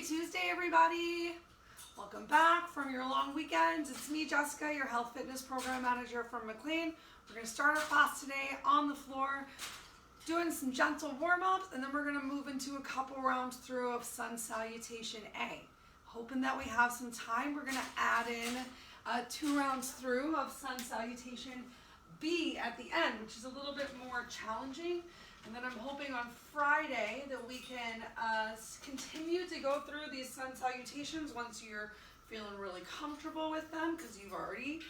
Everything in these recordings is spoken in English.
Tuesday, everybody. Welcome back from your long weekends. It's me, Jessica, your health fitness program manager from McLean. We're going to start our class today on the floor, doing some gentle warm-ups, and then we're going to move into a couple rounds through of sun salutation A. Hoping that we have some time, we're going to add in 2 rounds through of sun salutation B at the end, which is a little bit more challenging. And then I'm hoping on Friday that we can continue to go through these sun salutations once you're feeling really comfortable with them, because you've already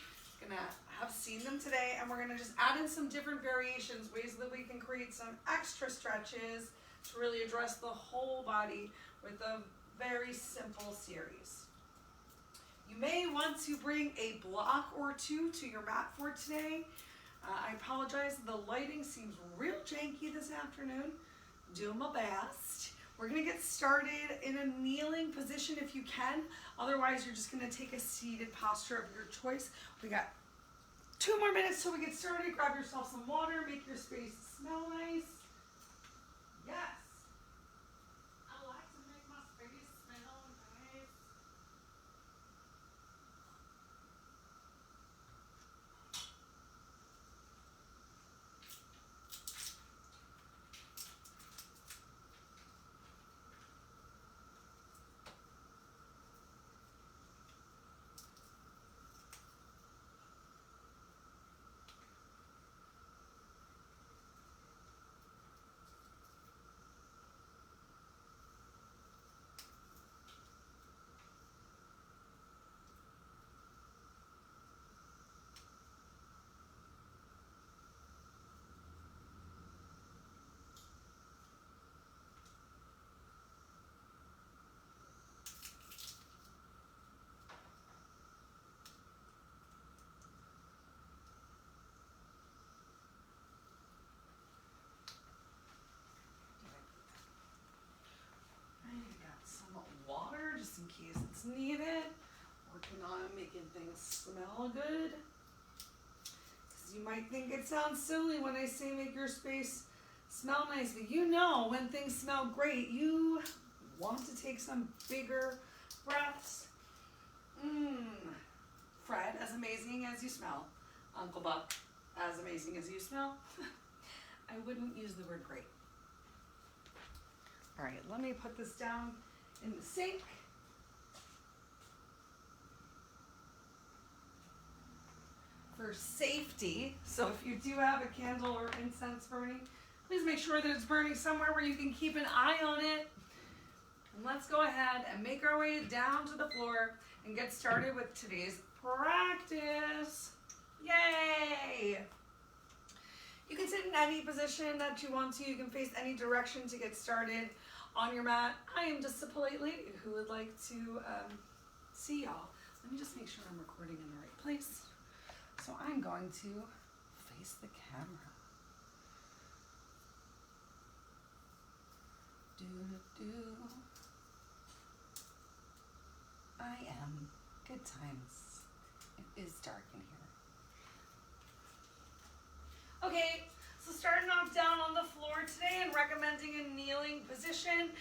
gonna have seen them today. And we're gonna just add in some different variations, ways that we can create some extra stretches to really address the whole body with a very simple series. You may want to bring a block or 2 to your mat for today. I apologize, the lighting seems real janky this afternoon. Doing my best. We're gonna get started in a kneeling position if you can. Otherwise, you're just gonna take a seated posture of your choice. We got 2 more minutes till we get started. Grab yourself some water, make your space smell nice. Yes. I like to make my space smell nice. Water just in case it's needed. Working on making things smell good. Because you might think it sounds silly when I say make your space smell nice, but you know when things smell great, you want to take some bigger breaths. Fred, as amazing as you smell. Uncle Buck, as amazing as you smell. I wouldn't use the word great. All right, let me put this down in the sink. For safety, so if you do have a candle or incense burning, please make sure that it's burning somewhere where you can keep an eye on it. And let's go ahead and make our way down to the floor and get started with today's practice. Yay! You can sit in any position that you want to. You can face any direction to get started on your mat. I am just a polite lady who would like to see y'all. Let me just make sure I'm recording in the right place. So I'm going to face the camera. I am. Good times. It is dark in here. Okay. So starting off down on the floor today and recommending a kneeling position.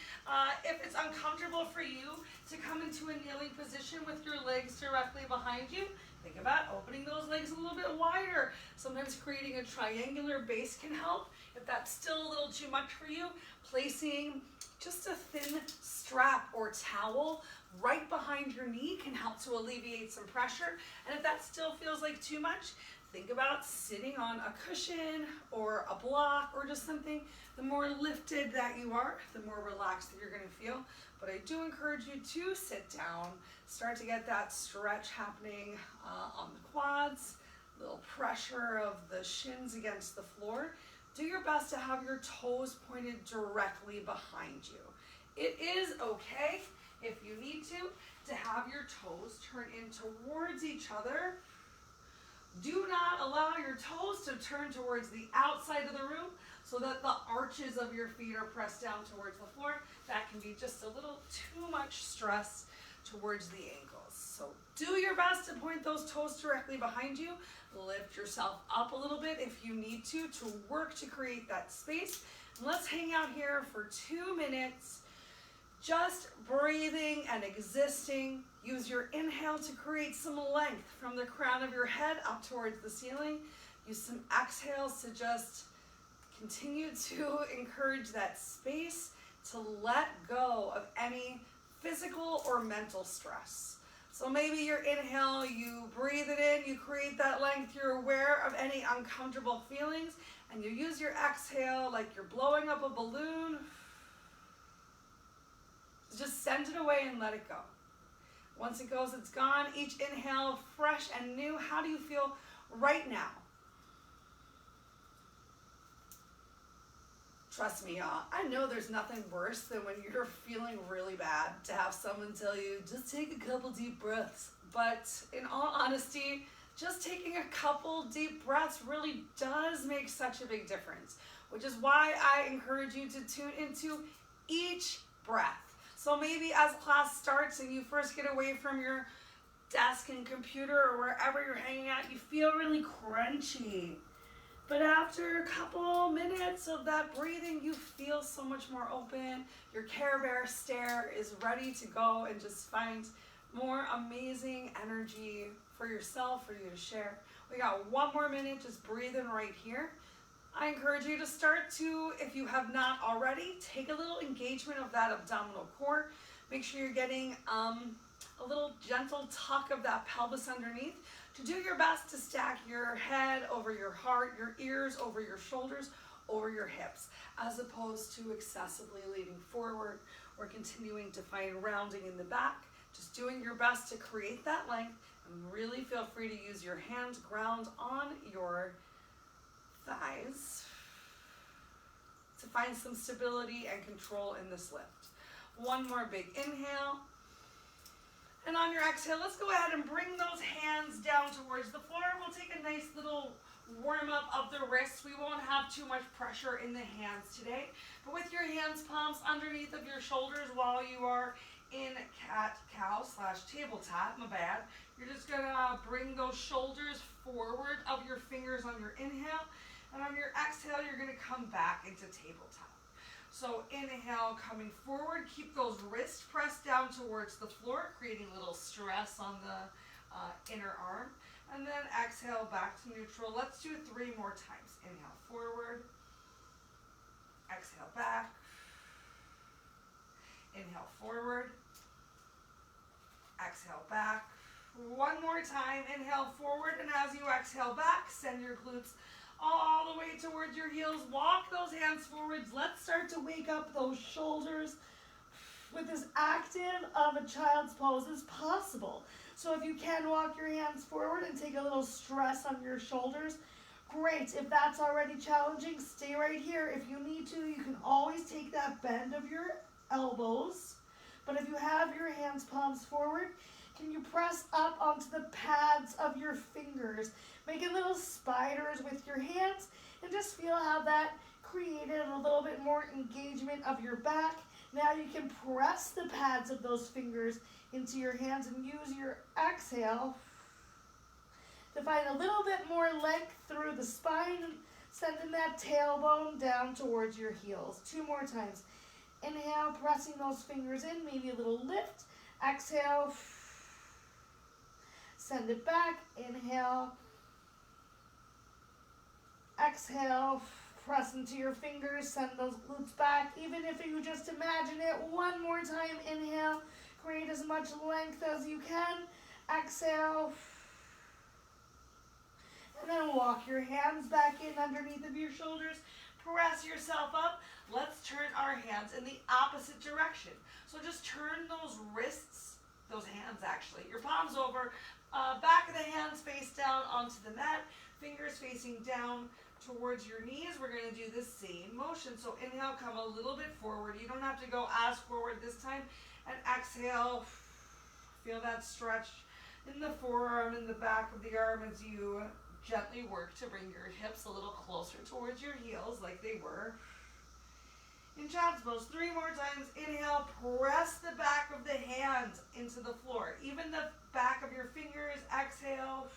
If it's uncomfortable for you to come into a kneeling position with your legs directly behind you, think about opening those legs a little bit wider. Sometimes creating a triangular base can help. If that's still a little too much for you, placing just a thin strap or towel right behind your knee can help to alleviate some pressure. And if that still feels like too much, think about sitting on a cushion or a block or just something. The more lifted that you are, the more relaxed that you're going to feel. But I do encourage you to sit down, start to get that stretch happening on the quads, little pressure of the shins against the floor. Do your best to have your toes pointed directly behind you. It is okay if you need to have your toes turn in towards each other. Do not allow your toes to turn towards the outside of the room so that the arches of your feet are pressed down towards the floor. That can be just a little too much stress towards the ankles. So do your best to point those toes directly behind you. Lift yourself up a little bit if you need to work to create that space. And let's hang out here for 2 minutes, Just breathing and existing. Use your inhale to create some length from the crown of your head up towards the ceiling. Use some exhales to just continue to encourage that space to let go of any physical or mental stress. So maybe your inhale, you breathe it in, you create that length, you're aware of any uncomfortable feelings, and you use your exhale like you're blowing up a balloon. Just send it away and let it go. Once it goes, it's gone. Each inhale, fresh and new. How do you feel right now? Trust me, y'all, I know there's nothing worse than when you're feeling really bad to have someone tell you, just take a couple deep breaths. But in all honesty, just taking a couple deep breaths really does make such a big difference, which is why I encourage you to tune into each breath. So maybe as class starts and you first get away from your desk and computer or wherever you're hanging out, you feel really crunchy. But after a couple minutes of that breathing, you feel so much more open. Your Care Bear stare is ready to go and just find more amazing energy for yourself, for you to share. We got one more minute, just breathing right here. I encourage you to start to, if you have not already, take a little engagement of that abdominal core. Make sure you're getting a little gentle tuck of that pelvis underneath. To do your best to stack your head over your heart, your ears over your shoulders, over your hips, as opposed to excessively leaning forward or continuing to find rounding in the back. Just doing your best to create that length, and really feel free to use your hands ground on your thighs to find some stability and control in this lift. One more big inhale. And on your exhale, let's go ahead and bring those hands down towards the floor. We'll take a nice little warm up of the wrists. We won't have too much pressure in the hands today. But with your hands palms underneath of your shoulders while you are in cat-cow / tabletop, my bad, you're just gonna bring those shoulders forward of your fingers on your inhale. And on your exhale, you're gonna come back into tabletop. So inhale, coming forward, keep those wrists pressed down towards the floor, creating a little stress on the inner arm. And then exhale, back to neutral. Let's do it 3 more times. Inhale, forward. Exhale, back. Inhale, forward. Exhale, back. One more time. Inhale, forward. And as you exhale back, send your glutes all the way towards your heels. Walk those hands forwards. Let's start to wake up those shoulders with as active of a child's pose as possible. So if you can walk your hands forward and take a little stress on your shoulders, great. If that's already challenging, stay right here. If you need to, you can always take that bend of your elbows. But if you have your hands palms forward, can you press up onto the pads of your fingers? Making little spiders with your hands, and just feel how that created a little bit more engagement of your back. Now you can press the pads of those fingers into your hands and use your exhale to find a little bit more length through the spine, sending that tailbone down towards your heels. 2 more times. Inhale, pressing those fingers in, maybe a little lift. Exhale, send it back. Inhale. Exhale, press into your fingers, send those glutes back. Even if you just imagine it, 1 more time. Inhale, create as much length as you can. Exhale, and then walk your hands back in underneath of your shoulders. Press yourself up. Let's turn our hands in the opposite direction. So just turn those wrists, those hands actually, your palms over, back of the hands face down onto the mat, fingers facing down towards your knees. We're going to do the same motion. So inhale, come a little bit forward. You don't have to go as forward this time. And exhale, feel that stretch in the forearm, in the back of the arm as you gently work to bring your hips a little closer towards your heels like they were. In child's pose, 3 more times. Inhale, press the back of the hands into the floor. Even the back of your fingers. Exhale.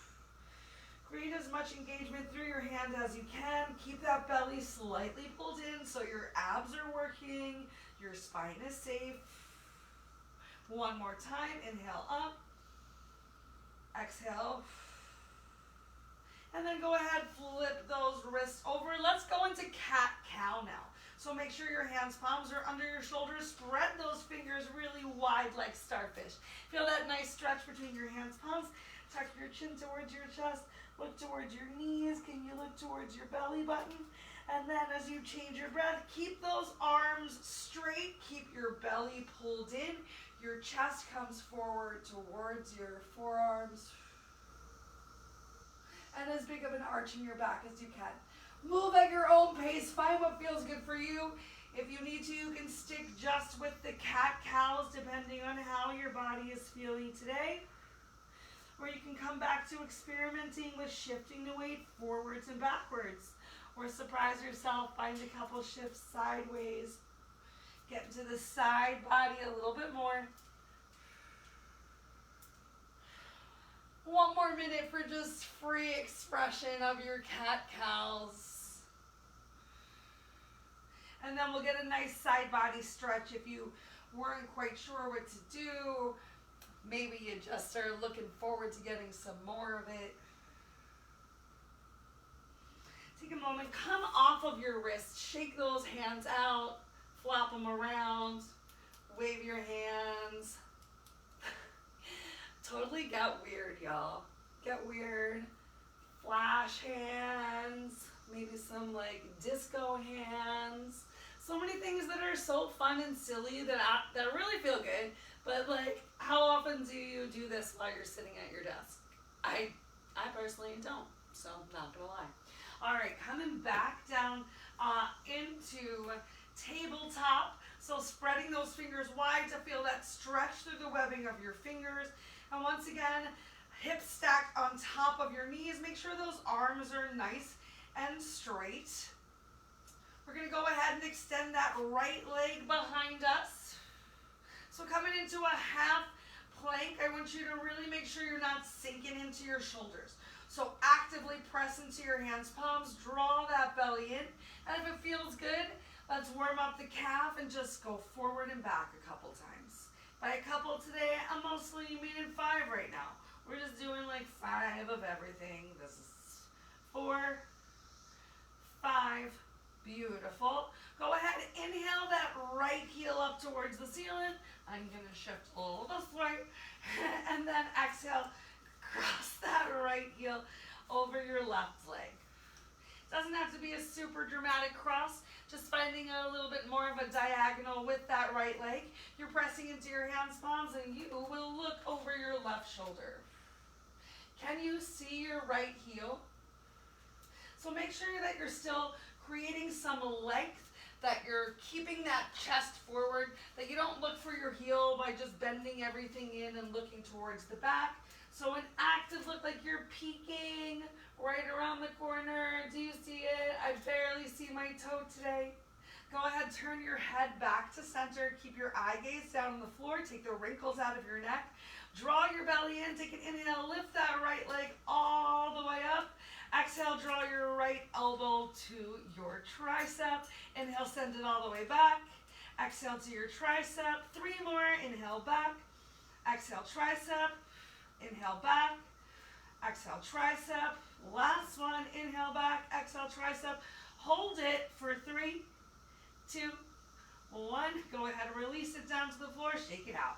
Create as much engagement through your hand as you can. Keep that belly slightly pulled in so your abs are working, your spine is safe. One more time, inhale up, exhale, and then go ahead, flip those wrists over. Let's go into cat-cow now. So make sure your hands, palms are under your shoulders. Spread those fingers really wide like starfish. Feel that nice stretch between your hands, palms. Tuck your chin towards your chest. Look towards your knees. Can you look towards your belly button? And then as you change your breath, keep those arms straight. Keep your belly pulled in. Your chest comes forward towards your forearms. And as big of an arch in your back as you can. Move at your own pace. Find what feels good for you. If you need to, you can stick just with the cat-cows depending on how your body is feeling today. Or you can come back to experimenting with shifting the weight forwards and backwards. Or surprise yourself, find a couple shifts sideways. Get into the side body a little bit more. One more minute for just free expression of your cat-cows. And then we'll get a nice side body stretch if you weren't quite sure what to do. Maybe you just are looking forward to getting some more of it. Take a moment, come off of your wrists, shake those hands out, flop them around, wave your hands. Totally get weird, y'all. Get weird. Flash hands, maybe some like disco hands. So many things that are so fun and silly that really feel good. But like, how often do you do this while you're sitting at your desk? I personally don't, so not gonna lie. All right, coming back down into tabletop. So spreading those fingers wide to feel that stretch through the webbing of your fingers. And once again, hips stacked on top of your knees. Make sure those arms are nice and straight. We're gonna go ahead and extend that right leg behind us. So coming into a half plank, I want you to really make sure you're not sinking into your shoulders. So actively press into your hands, palms, draw that belly in. And if it feels good, let's warm up the calf and just go forward and back a couple times. By a couple today, I'm mostly meaning 5 right now. We're just doing like 5 of everything. This is 4, 5, beautiful. Go ahead, inhale that right heel up towards the ceiling. I'm gonna shift a little this way. And then exhale, cross that right heel over your left leg. Doesn't have to be a super dramatic cross, just finding a little bit more of a diagonal with that right leg. You're pressing into your hands, palms, and you will look over your left shoulder. Can you see your right heel? So make sure that you're still creating some length, that you're keeping that chest forward, that you don't look for your heel by just bending everything in and looking towards the back. So an active look like you're peeking right around the corner. Do you see it? I barely see my toe today. Go ahead, turn your head back to center. Keep your eye gaze down on the floor. Take the wrinkles out of your neck. Draw your belly in. Take an inhale. Lift that right leg all the way up. Exhale, draw your right elbow to your tricep. Inhale, send it all the way back. Exhale to your tricep. 3 more. Inhale, back. Exhale, tricep. Inhale, back. Exhale, tricep. Last one. Inhale, back. Exhale, tricep. Hold it for 3, 2, 1. Go ahead and release it down to the floor. Shake it out.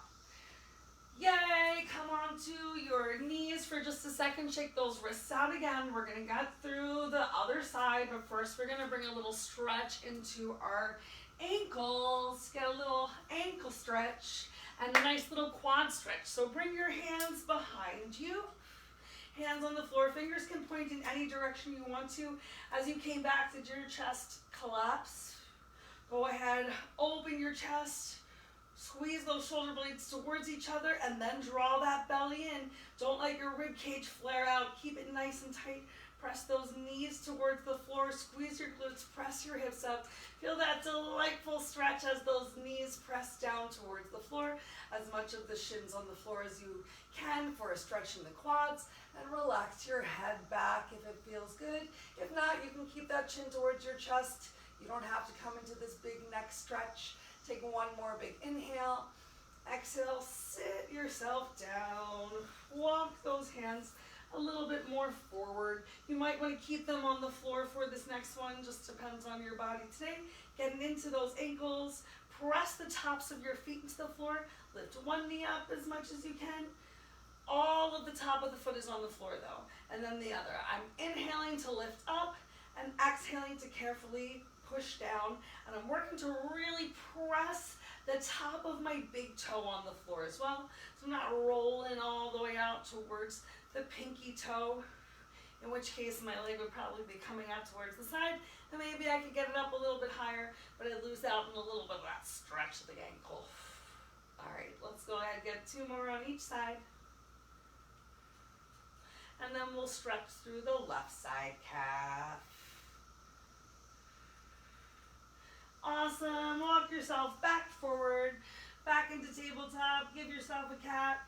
Yay! Come on to your knees for just a second. Shake those wrists out again. We're going to get through the other side, but first we're going to bring a little stretch into our ankles. Get a little ankle stretch and a nice little quad stretch. So bring your hands behind you. Hands on the floor. Fingers can point in any direction you want to. As you came back, did your chest collapse? Go ahead, open your chest. Squeeze those shoulder blades towards each other and then draw that belly in. Don't let your rib cage flare out. Keep it nice and tight. Press those knees towards the floor. Squeeze your glutes. Press your hips up. Feel that delightful stretch as those knees press down towards the floor. As much of the shins on the floor as you can for a stretch in the quads. And relax your head back if it feels good. If not, you can keep that chin towards your chest. You don't have to come into this big neck stretch. Take one more big inhale. exhale, sit yourself down. Walk those hands a little bit more forward. You might want to keep them on the floor for this next one, just depends on your body today. Getting into those ankles, press the tops of your feet into the floor, lift one knee up as much as you can. All of the top of the foot is on the floor though, and then the other. I'm inhaling to lift up and exhaling to carefully push down, and I'm working to really press the top of my big toe on the floor as well, so I'm not rolling all the way out towards the pinky toe, in which case my leg would probably be coming out towards the side, and maybe I could get it up a little bit higher, but I'd lose out on a little bit of that stretch of the ankle. All right, let's go ahead and get 2 more on each side. And then we'll stretch through the left side calf. Awesome. Walk yourself back forward, back into tabletop. Give yourself a cat.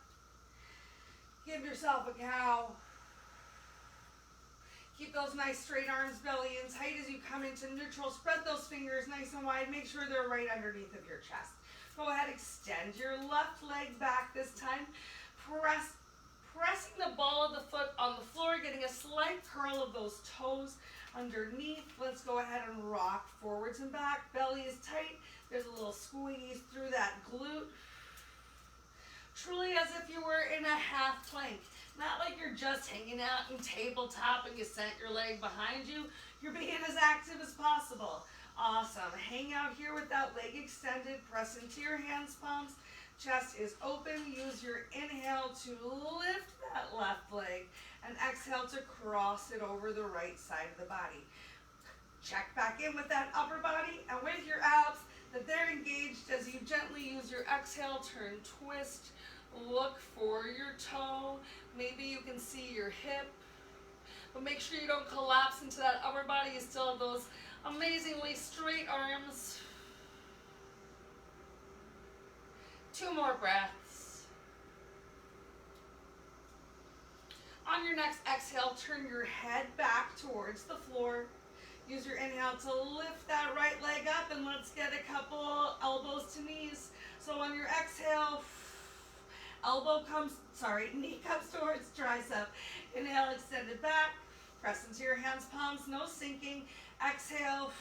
Give yourself a cow. Keep those nice straight arms, belly in tight as you come into neutral. Spread those fingers nice and wide. Make sure they're right underneath of your chest. Go ahead, extend your left leg back this time. Pressing the ball of the foot on the floor, getting a slight curl of those toes underneath. Let's go ahead and rock forwards and back. Belly is tight. There's a little squeeze through that glute. Truly as if you were in a half plank. Not like you're just hanging out in tabletop and you sent your leg behind you. You're being as active as possible. Awesome. Hang out here with that leg extended. Press into your hands, palms. Chest is open. Use your inhale to lift that left leg and exhale to cross it over the right side of the body. Check back in with that upper body and with your abs that they're engaged as you gently use your exhale, turn, twist, look for your toe. Maybe you can see your hip, but make sure you don't collapse into that upper body. You still have those amazingly straight arms. 2 more breaths. On your next exhale, turn your head back towards the floor. Use your inhale to lift that right leg up, and let's get a couple elbows to knees. So on your exhale, knee comes towards tricep. Inhale, extend it back. Press into your hands, palms, no sinking. Exhale,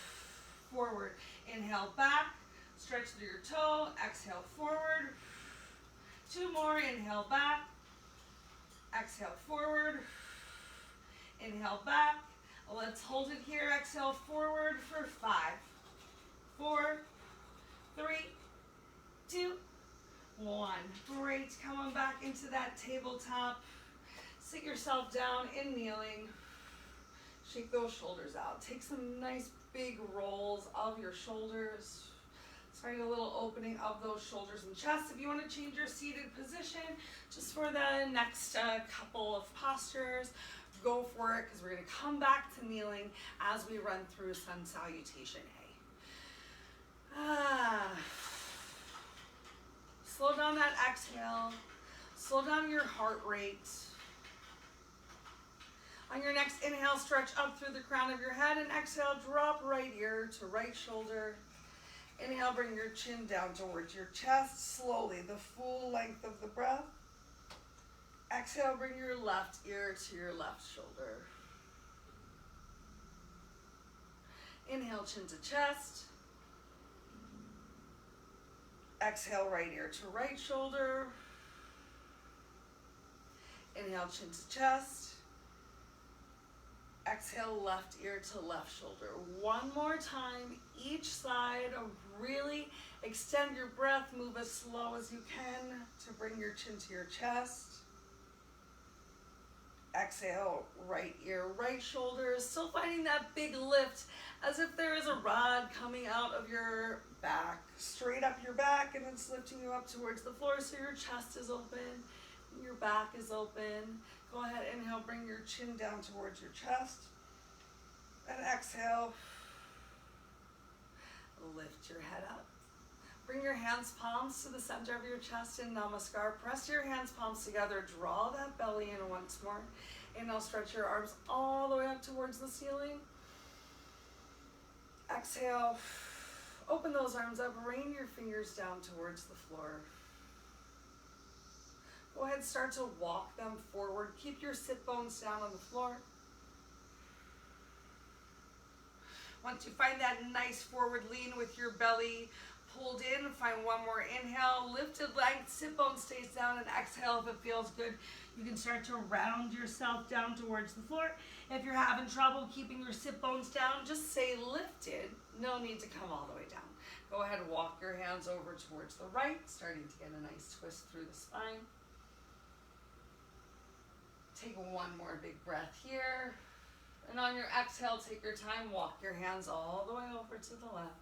forward. Inhale, back. Stretch through your toe. Exhale, forward. 2 more. Inhale, back. Exhale, forward. Inhale, back. Let's hold it here. Exhale, forward for 5, 4, 3, 2, 1. Great. Coming back into that tabletop. Sit yourself down in kneeling. Shake those shoulders out. Take some nice big rolls of your shoulders. Starting a little opening of those shoulders and chest. If you want to change your seated position just for the next couple of postures, go for it, because we're going to come back to kneeling as we run through sun salutation A. Slow down that exhale. Slow down your heart rate. On your next inhale, stretch up through the crown of your head, and exhale, drop right ear to right shoulder. Inhale, bring your chin down towards your chest, slowly, the full length of the breath. Exhale, bring your left ear to your left shoulder. Inhale, chin to chest. Exhale, right ear to right shoulder. Inhale, chin to chest. Exhale, left ear to left shoulder. 1 more time, each side. Really extend your breath. Move as slow as you can to bring your chin to your chest. Exhale, right ear, right shoulder. Still finding that big lift as if there is a rod coming out of your back. Straight up your back, and it's lifting you up towards the floor so your chest is open, and your back is open. Go ahead, inhale, bring your chin down towards your chest. And exhale, lift your head up. Bring your hands, palms to the center of your chest in namaskar. Press your hands, palms together. Draw that belly in once more. Inhale, stretch your arms all the way up towards the ceiling. Exhale, open those arms up. Rain your fingers down towards the floor. Go ahead, start to walk them forward. Keep your sit bones down on the floor. Once you find that nice forward lean with your belly pulled in, find one more inhale, lifted length, sit bone stays down, and exhale if it feels good. You can start to round yourself down towards the floor. If you're having trouble keeping your sit bones down, just say lifted. No need to come all the way down. Go ahead and walk your hands over towards the right, starting to get a nice twist through the spine. Take one more big breath here. And on your exhale, take your time, walk your hands all the way over to the left.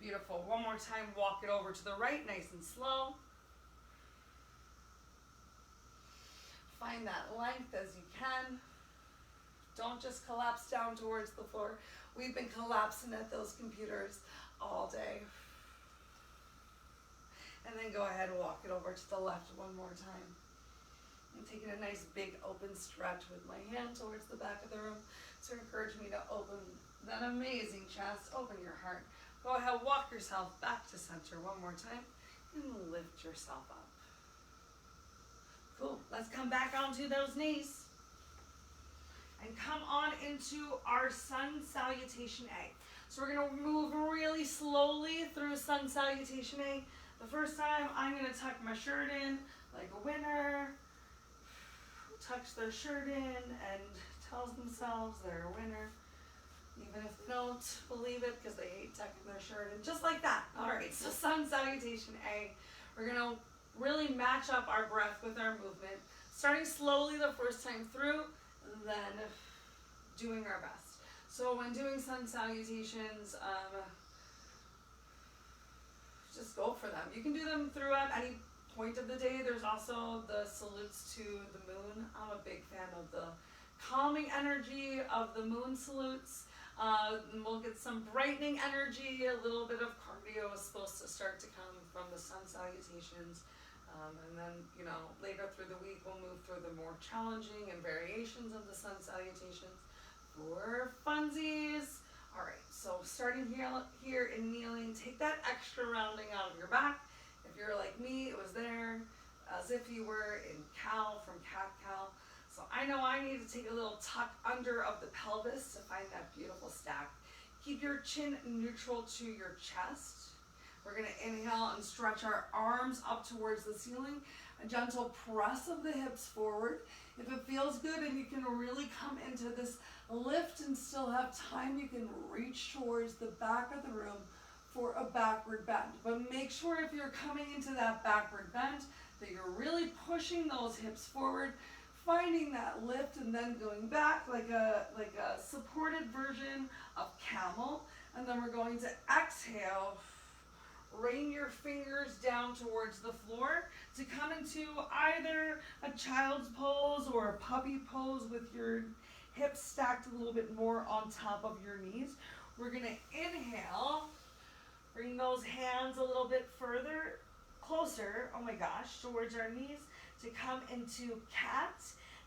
Beautiful. One more time, walk it over to the right, nice and slow. Find that length as you can. Don't just collapse down towards the floor. We've been collapsing at those computers all day. And then go ahead and walk it over to the left one more time. I'm taking a nice big open stretch with my hand towards the back of the room to encourage me to open that amazing chest, open your heart. Go ahead, walk yourself back to center one more time and lift yourself up. Cool, let's come back onto those knees and come on into our sun salutation A. So we're gonna move really slowly through sun salutation A. The first time, I'm gonna tuck my shirt in like a winner, tucks their shirt in and tells themselves they're a winner, even if they don't believe it because they hate tucking their shirt in, just like that. All right, so sun salutation A. We're gonna really match up our breath with our movement, starting slowly the first time through, and then doing our best. So when doing sun salutations, just go for them. You can do them throughout any point of the day. There's also the salutes to the moon. I'm a big fan of the calming energy of the moon salutes. We'll get some brightening energy. A little bit of cardio is supposed to start to come from the sun salutations. And then, later through the week, we'll move through the more challenging and variations of the sun salutations for funsies. All right, so starting here in kneeling, take that extra rounding out of your back. If you're like me, it was there as if you were in cow from cat-cow. So I know I need to take a little tuck under of the pelvis to find that beautiful stack. Keep your chin neutral to your chest. We're gonna inhale and stretch our arms up towards the ceiling. A gentle press of the hips forward. If it feels good and you can really come into this lift and still have time, you can reach towards the back of the room for a backward bend. But make sure if you're coming into that backward bend that you're really pushing those hips forward, finding that lift and then going back like a supported version of camel. And then we're going to exhale, rain your fingers down towards the floor to come into either a child's pose or a puppy pose with your hips stacked a little bit more on top of your knees. We're gonna inhale, bring those hands a little bit further, closer, oh my gosh, towards our knees to come into cat,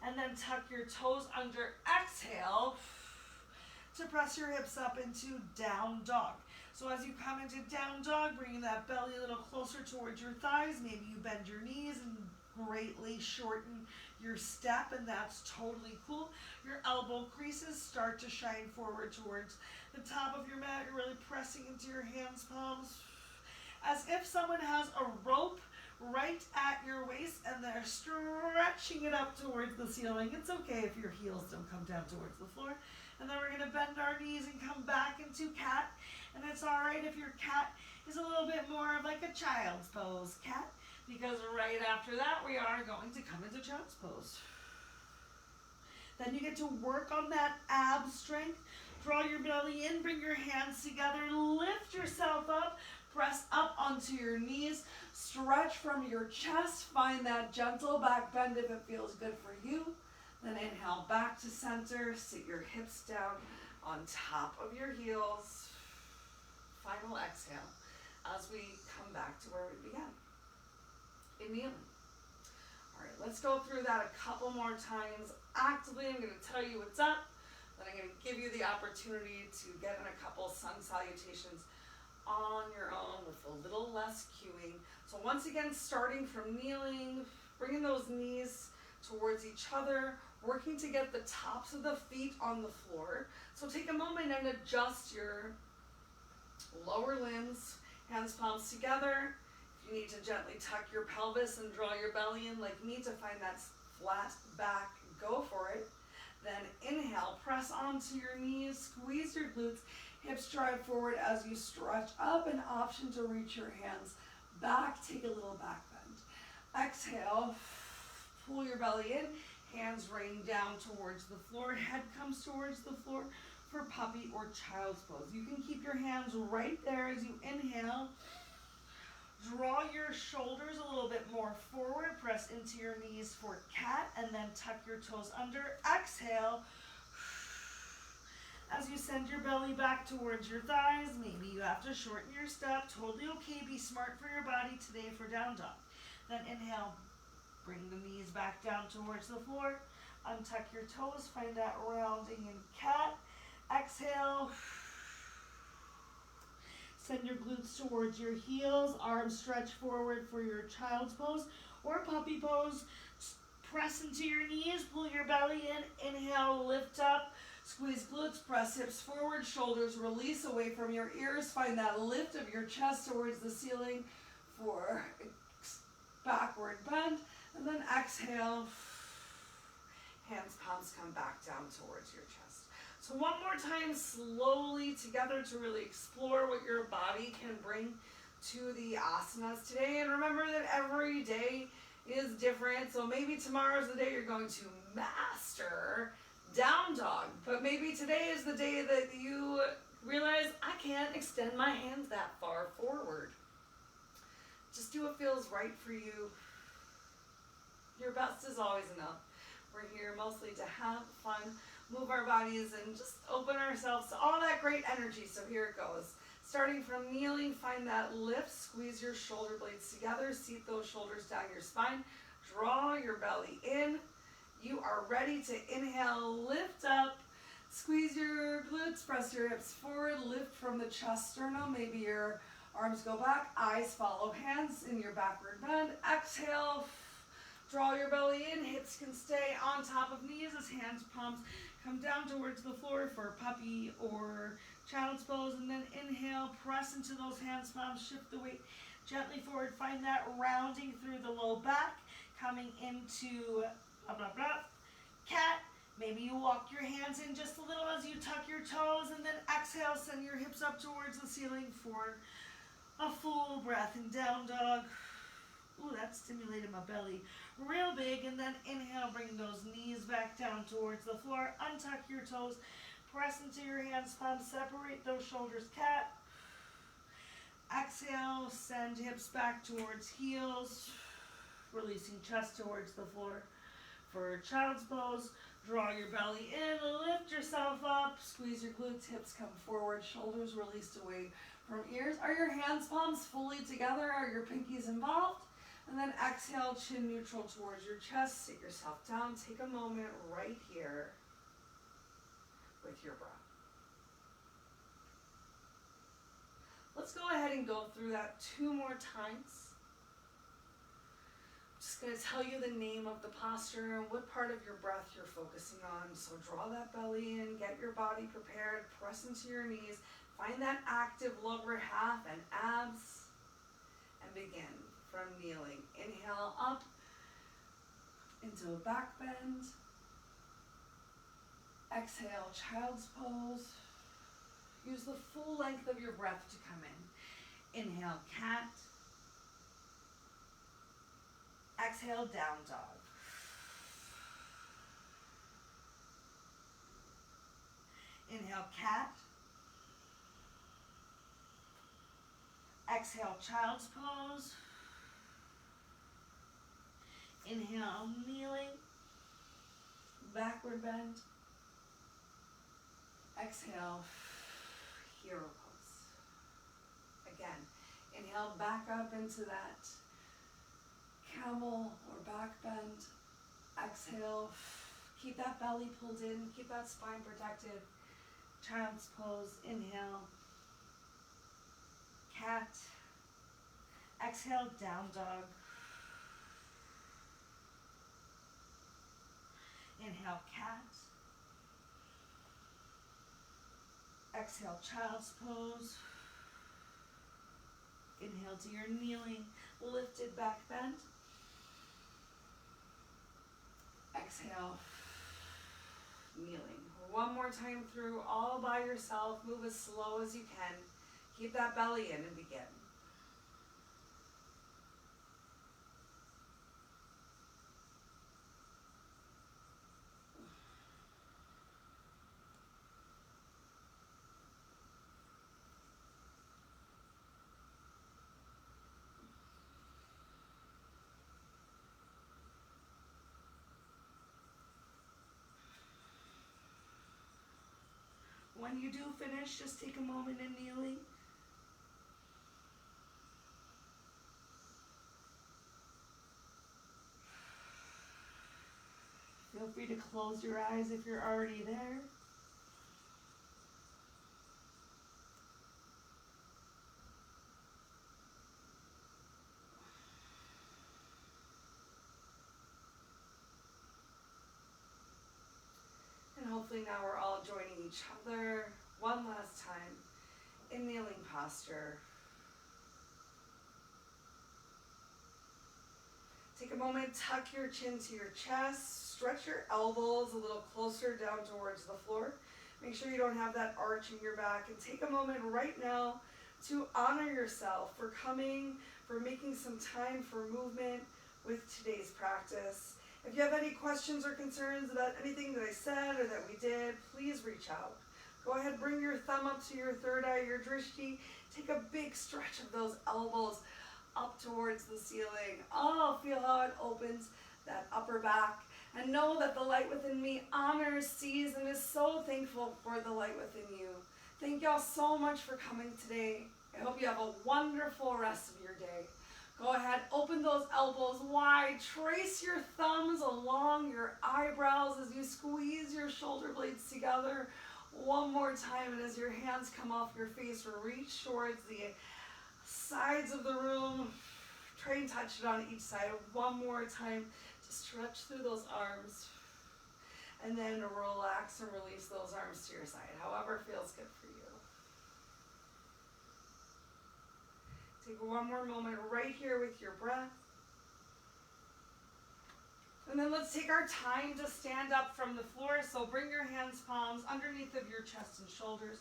and then tuck your toes under. Exhale to press your hips up into down dog. So as you come into down dog, bringing that belly a little closer towards your thighs, maybe you bend your knees and greatly shorten your step, and that's totally cool. Your elbow creases start to shine forward towards the top of your mat. You're really pressing into your hands, palms, as if someone has a rope right at your waist and they're stretching it up towards the ceiling. It's okay if your heels don't come down towards the floor. And then we're gonna bend our knees and come back into cat. And it's all right if your cat is a little bit more of like a child's pose, cat, because right after that, we are going to come into child's pose. Then you get to work on that ab strength. Draw your belly in, bring your hands together, lift yourself up, press up onto your knees, stretch from your chest, find that gentle back bend if it feels good for you. Then inhale back to center, sit your hips down on top of your heels. Final exhale as we come back to where we began, in kneeling. All right, let's go through that a couple more times. Actively, I'm going to tell you what's up, then I'm going to give you the opportunity to get in a couple sun salutations on your own with a little less cueing. So once again, starting from kneeling, bringing those knees towards each other, working to get the tops of the feet on the floor. So take a moment and adjust your lower limbs, hands palms together. If you need to gently tuck your pelvis and draw your belly in like me to find that flat back, go for it. Then inhale, press onto your knees, squeeze your glutes, hips drive forward as you stretch up, an option to reach your hands back, take a little back bend. Exhale, pull your belly in, hands rain down towards the floor, head comes towards the floor for puppy or child's pose. You can keep your hands right there as you inhale. Draw your shoulders a little bit more forward, press into your knees for cat, and then tuck your toes under. Exhale. As you send your belly back towards your thighs, maybe you have to shorten your step. Totally okay, be smart for your body today for down dog. Then inhale, bring the knees back down towards the floor. Untuck your toes, find that rounding in cat. Exhale. Send your glutes towards your heels, arms stretch forward for your child's pose or puppy pose. Press into your knees, pull your belly in, inhale, lift up, squeeze glutes, press hips forward, shoulders release away from your ears. Find that lift of your chest towards the ceiling for backward bend. And then exhale, hands, palms come back down towards your chest. So one more time, slowly together to really explore what your body can bring to the asanas today. And remember that every day is different. So maybe tomorrow's the day you're going to master down dog. But maybe today is the day that you realize, I can't extend my hands that far forward. Just do what feels right for you. Your best is always enough. We're here mostly to have fun, move our bodies, and just open ourselves to all that great energy. So here it goes. Starting from kneeling, find that lift, squeeze your shoulder blades together, seat those shoulders down your spine, draw your belly in. You are ready to inhale, lift up, squeeze your glutes, press your hips forward, lift from the chest, sternum, maybe your arms go back, eyes follow hands in your backward bend. Exhale, draw your belly in, hips can stay on top of knees as hands, palms come down towards the floor for puppy or child's pose. And then inhale, press into those hands, palms, shift the weight gently forward. Find that rounding through the low back, coming into blah, blah, blah, cat. Maybe you walk your hands in just a little as you tuck your toes, and then exhale, send your hips up towards the ceiling for a full breath. And down dog. Ooh, that stimulated my belly real big. And then inhale, bring those knees back down towards the floor. Untuck your toes. Press into your hands, palms. Separate those shoulders, cat. Exhale, send hips back towards heels. Releasing chest towards the floor for child's pose. Draw your belly in, lift yourself up. Squeeze your glutes, hips come forward. Shoulders released away from ears. Are your hands, palms fully together? Are your pinkies involved? And then exhale, chin neutral towards your chest. Sit yourself down. Take a moment right here with your breath. Let's go ahead and go through that 2 more times. I'm just going to tell you the name of the posture and what part of your breath you're focusing on. So draw that belly in, get your body prepared, press into your knees, find that active lower half and abs, and begin. From kneeling, inhale up into a back bend. Exhale, child's pose. Use the full length of your breath to come in. Inhale, cat. Exhale, down dog. Inhale, cat. Exhale, child's pose. Inhale, kneeling, backward bend. Exhale, hero pose. Again, inhale back up into that camel or back bend. Exhale, keep that belly pulled in, keep that spine protected. Child's pose, inhale. Exhale, down dog. Inhale, cat. Exhale, child's pose. Inhale to your kneeling, lifted back bend. Exhale, kneeling. One more time through, all by yourself. Move as slow as you can. Keep that belly in and begin. When you do finish, just take a moment in kneeling. Feel free to close your eyes if you're already there. And hopefully now we're all joining each other one last time in kneeling posture. Take a moment, tuck your chin to your chest, stretch your elbows a little closer down towards the floor. Make sure you don't have that arch in your back, and take a moment right now to honor yourself for coming, for making some time for movement with today's practice. If you have any questions or concerns about anything that I said or that we did, please reach out. Go ahead, bring your thumb up to your third eye, your drishti. Take a big stretch of those elbows up towards the ceiling. Oh, feel how it opens that upper back. And know that the light within me honors, sees, and is so thankful for the light within you. Thank y'all so much for coming today. I hope you have a wonderful rest of your day. Go ahead, open those elbows wide. Trace your thumbs along your eyebrows as you squeeze your shoulder blades together. One more time, and as your hands come off your face, reach towards the sides of the room. Try and touch it on each side. One more time to stretch through those arms. And then relax and release those arms to your side, however feels good for you. Take one more moment right here with your breath. And then let's take our time to stand up from the floor. So bring your hands, palms underneath of your chest and shoulders.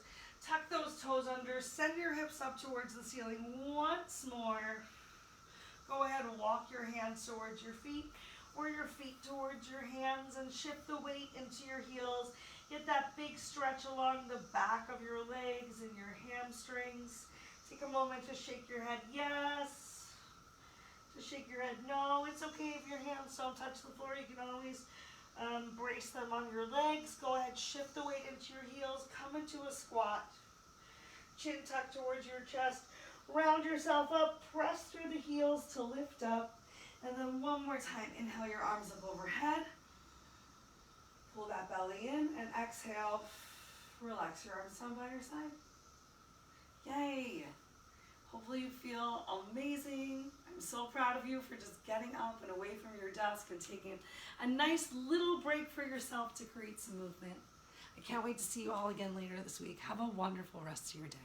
Tuck those toes under. Send your hips up towards the ceiling. Once more. Go ahead and walk your hands towards your feet or your feet towards your hands and shift the weight into your heels. Get that big stretch along the back of your legs and your hamstrings. Take a moment to shake your head yes. To shake your head no. It's okay if your hands don't touch the floor. You can always brace them on your legs. Go ahead, shift the weight into your heels. Come into a squat. Chin tucked towards your chest. Round yourself up. Press through the heels to lift up. And then one more time, inhale your arms up overhead. Pull that belly in and exhale. Relax your arms down by your side. Yay! Hopefully you feel amazing. I'm so proud of you for just getting up and away from your desk and taking a nice little break for yourself to create some movement. I can't wait to see you all again later this week. Have a wonderful rest of your day.